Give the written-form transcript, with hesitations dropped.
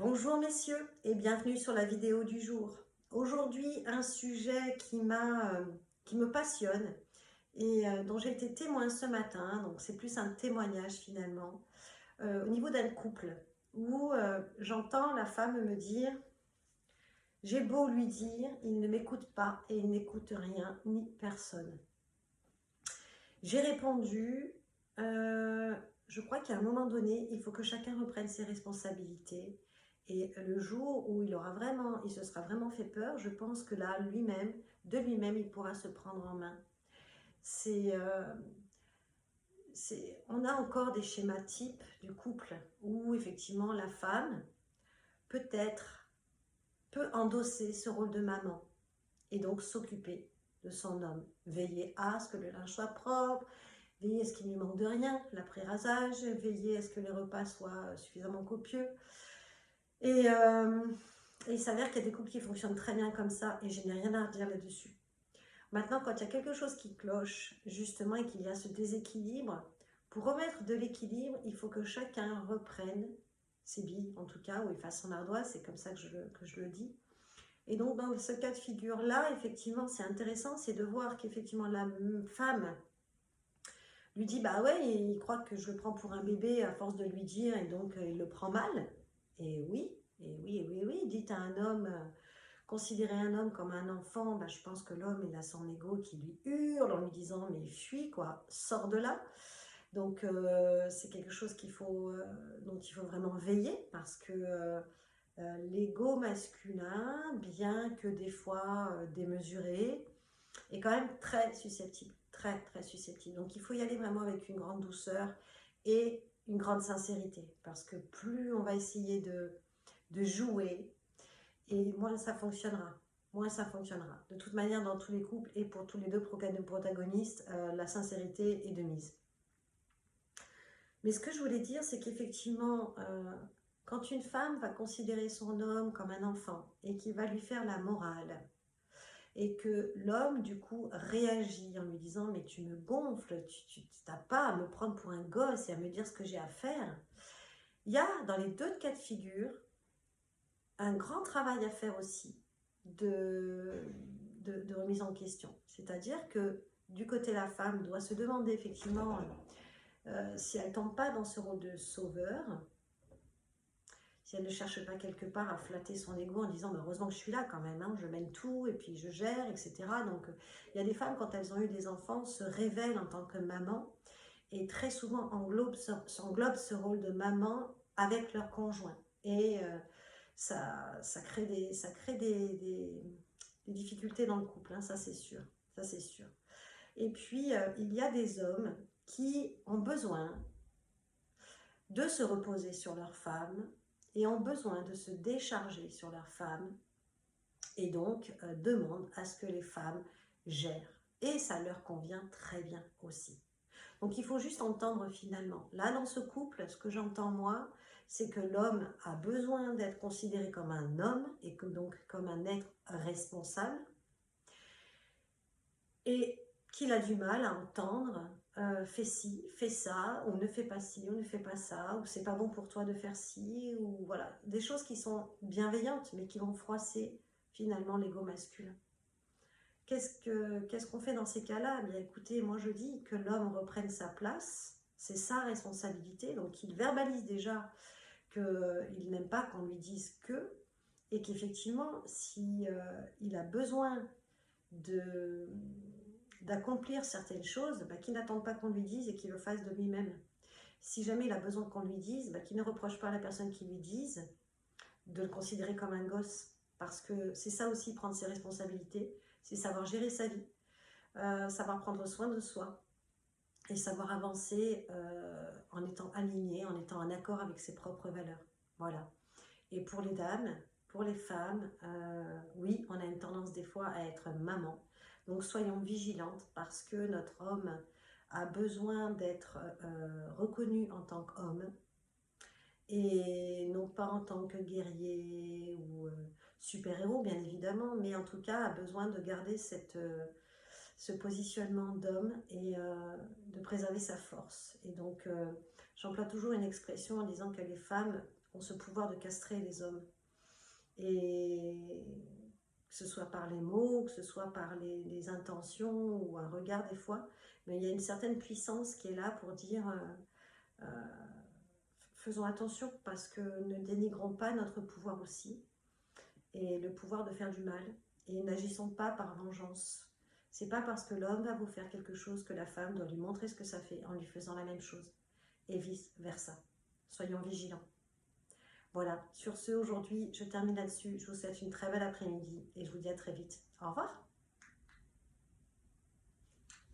Bonjour messieurs et bienvenue sur la vidéo du jour. Aujourd'hui, un sujet qui me passionne et dont j'ai été témoin ce matin, donc c'est plus un témoignage finalement, au niveau d'un couple où j'entends la femme me dire « J'ai beau lui dire, il ne m'écoute pas et il n'écoute rien ni personne. » J'ai répondu je crois qu'à un moment donné, il faut que chacun reprenne ses responsabilités. Et le jour où il se sera vraiment fait peur, je pense que là, de lui-même, il pourra se prendre en main. On a encore des schémas types du couple où effectivement la femme, peut-être, peut endosser ce rôle de maman et donc s'occuper de son homme, veiller à ce que le linge soit propre, veiller à ce qu'il ne lui manque de rien, l'après-rasage, veiller à ce que les repas soient suffisamment copieux. Et il s'avère qu'il y a des couples qui fonctionnent très bien comme ça et je n'ai rien à redire là-dessus. Maintenant, quand il y a quelque chose qui cloche, justement, et qu'il y a ce déséquilibre, pour remettre de l'équilibre, il faut que chacun reprenne ses billes, en tout cas, ou il fasse son ardoise, c'est comme ça que je le dis. Et donc, dans ce cas de figure-là, effectivement, c'est intéressant, c'est de voir qu'effectivement, la femme lui dit, bah ouais, il croit que je le prends pour un bébé à force de lui dire, et donc il le prend mal. Et oui, dites à un homme, considérer un homme comme un enfant, bah, je pense que l'homme, il a son ego qui lui hurle en lui disant, mais fuis quoi, sors de là. Donc c'est quelque chose dont il faut vraiment veiller, parce que l'ego masculin, bien que des fois démesuré, est quand même très susceptible, très susceptible. Donc il faut y aller vraiment avec une grande douceur et une grande sincérité, parce que plus on va essayer de jouer, et moins ça fonctionnera. Moins ça fonctionnera. De toute manière, dans tous les couples et pour tous les deux protagonistes, la sincérité est de mise. Mais ce que je voulais dire, c'est qu'effectivement, quand une femme va considérer son homme comme un enfant et qu'il va lui faire la morale, et que l'homme, du coup, réagit en lui disant « mais tu me gonfles, tu n'as pas à me prendre pour un gosse et à me dire ce que j'ai à faire », il y a dans les deux cas de figure un grand travail à faire aussi de remise en question. C'est-à-dire que du côté de la femme doit se demander effectivement si elle ne tombe pas dans ce rôle de sauveur, si elle ne cherche pas quelque part à flatter son ego en disant « heureusement que je suis là quand même, hein, je mène tout et puis je gère, etc. » Donc il y a des femmes, quand elles ont eu des enfants, se révèlent en tant que maman et très souvent englobent ce rôle de maman avec leur conjoint. Et ça crée des difficultés dans le couple, hein, ça c'est sûr, ça c'est sûr. Et puis, il y a des hommes qui ont besoin de se reposer sur leur femme et ont besoin de se décharger sur leur femme et donc demandent à ce que les femmes gèrent. Et ça leur convient très bien aussi. Donc il faut juste entendre finalement. Là, dans ce couple, ce que j'entends moi, c'est que l'homme a besoin d'être considéré comme un homme et donc comme un être responsable. Et qu'il a du mal à entendre fais ci, fais ça, ou ne fais pas ci, ou ne fais pas ça, ou c'est pas bon pour toi de faire ci, ou voilà. Des choses qui sont bienveillantes, mais qui vont froisser finalement l'ego masculin. Qu'est-ce qu'on fait dans ces cas-là? Eh bien écoutez, moi je dis que l'homme reprenne sa place, c'est sa responsabilité, donc qu'il verbalise déjà qu'il n'aime pas qu'on lui dise que, et qu'effectivement, si il a besoin d'accomplir certaines choses, bah, qu'il n'attende pas qu'on lui dise et qu'il le fasse de lui-même. Si jamais il a besoin qu'on lui dise, bah, qu'il ne reproche pas à la personne qui lui dise de le considérer comme un gosse, parce que c'est ça aussi, prendre ses responsabilités, c'est savoir gérer sa vie, savoir prendre soin de soi et savoir avancer en étant aligné, en étant en accord avec ses propres valeurs. Voilà. Et pour les dames, pour les femmes, oui, on a une tendance des fois à être maman. Donc soyons vigilantes, parce que notre homme a besoin d'être reconnu en tant qu'homme et non pas en tant que guerrier ou super-héros, bien évidemment, mais en tout cas a besoin de garder ce positionnement d'homme et de préserver sa force. Et donc j'emploie toujours une expression en disant que les femmes ont ce pouvoir de castrer les hommes. Et que ce soit par les mots, que ce soit par les intentions ou un regard des fois, mais il y a une certaine puissance qui est là pour dire faisons attention parce que ne dénigrons pas notre pouvoir aussi et le pouvoir de faire du mal et n'agissons pas par vengeance. C'est pas parce que l'homme va vous faire quelque chose que la femme doit lui montrer ce que ça fait en lui faisant la même chose et vice versa. Soyons vigilants. Voilà, sur ce, aujourd'hui, je termine là-dessus. Je vous souhaite une très belle après-midi et je vous dis à très vite. Au revoir.